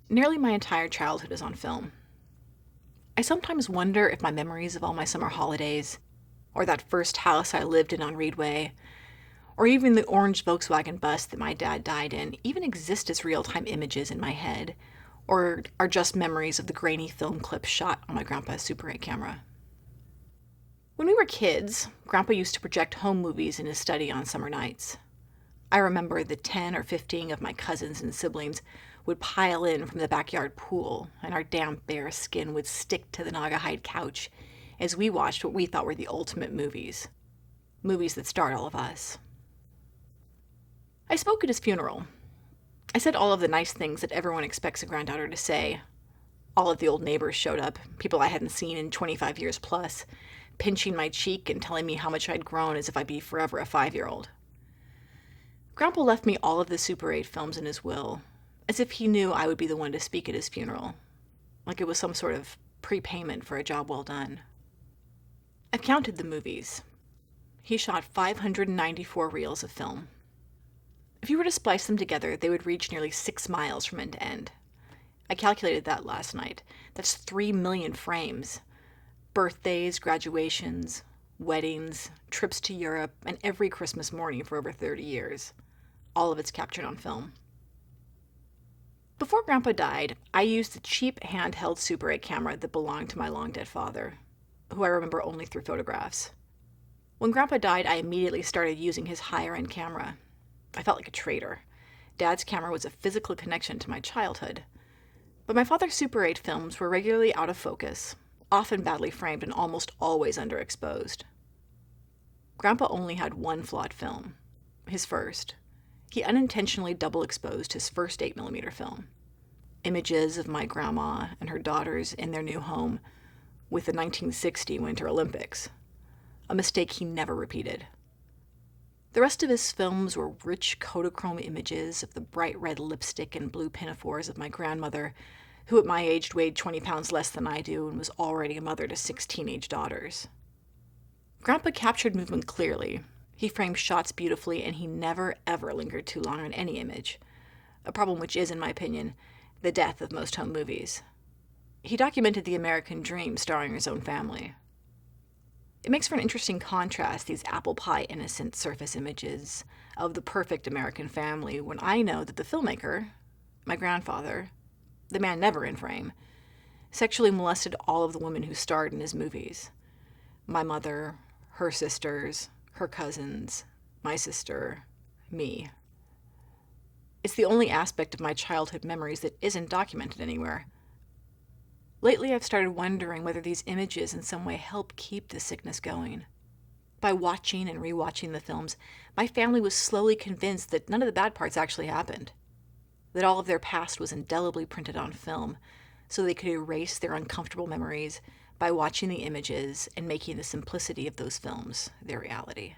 Nearly my entire childhood is on film. I sometimes wonder if my memories of all my summer holidays, or that first house I lived in on Reedway, or even the orange Volkswagen bus that my dad died in, even exist as real time images in my head, or are just memories of the grainy film clips shot on my grandpa's Super 8 camera. When we were kids, Grandpa used to project home movies in his study on summer nights. I remember the 10 or 15 of my cousins and siblings would pile in from the backyard pool, and our damp bare skin would stick to the Naugahyde couch as we watched what we thought were the ultimate movies. Movies that starred all of us. I spoke at his funeral. I said all of the nice things that everyone expects a granddaughter to say. All of the old neighbors showed up, people I hadn't seen in 25 years plus, pinching my cheek and telling me how much I'd grown as if I'd be forever a 5-year-old. Grandpa left me all of the Super 8 films in his will, as if he knew I would be the one to speak at his funeral, like it was some sort of prepayment for a job well done. I've counted the movies. He shot 594 reels of film. If you were to splice them together, they would reach nearly 6 miles from end to end. I calculated that last night. That's 3 million frames. Birthdays, graduations, weddings, trips to Europe, and every Christmas morning for over 30 years. All of it's captured on film. Before Grandpa died, I used a cheap handheld Super 8 camera that belonged to my long-dead father, who I remember only through photographs. When Grandpa died, I immediately started using his higher-end camera. I felt like a traitor. Dad's camera was a physical connection to my childhood. But my father's Super 8 films were regularly out of focus, often badly framed and almost always underexposed. Grandpa only had one flawed film, his first. He unintentionally double-exposed his first 8mm film. Images of my grandma and her daughters in their new home with the 1960 Winter Olympics. A mistake he never repeated. The rest of his films were rich Kodachrome images of the bright red lipstick and blue pinafores of my grandmother, who at my age weighed 20 pounds less than I do and was already a mother to 6 teenage daughters. Grandpa captured movement clearly. He framed shots beautifully, and he never, ever lingered too long on any image, a problem which is, in my opinion, the death of most home movies. He documented the American dream starring his own family. It makes for an interesting contrast, these apple pie innocent surface images of the perfect American family, when I know that the filmmaker, my grandfather, the man never in frame, sexually molested all of the women who starred in his movies. My mother, her sisters, her cousins, my sister, me. It's the only aspect of my childhood memories that isn't documented anywhere. Lately, I've started wondering whether these images in some way help keep the sickness going. By watching and rewatching the films, my family was slowly convinced that none of the bad parts actually happened, that all of their past was indelibly printed on film, so they could erase their uncomfortable memories by watching the images and making the simplicity of those films their reality.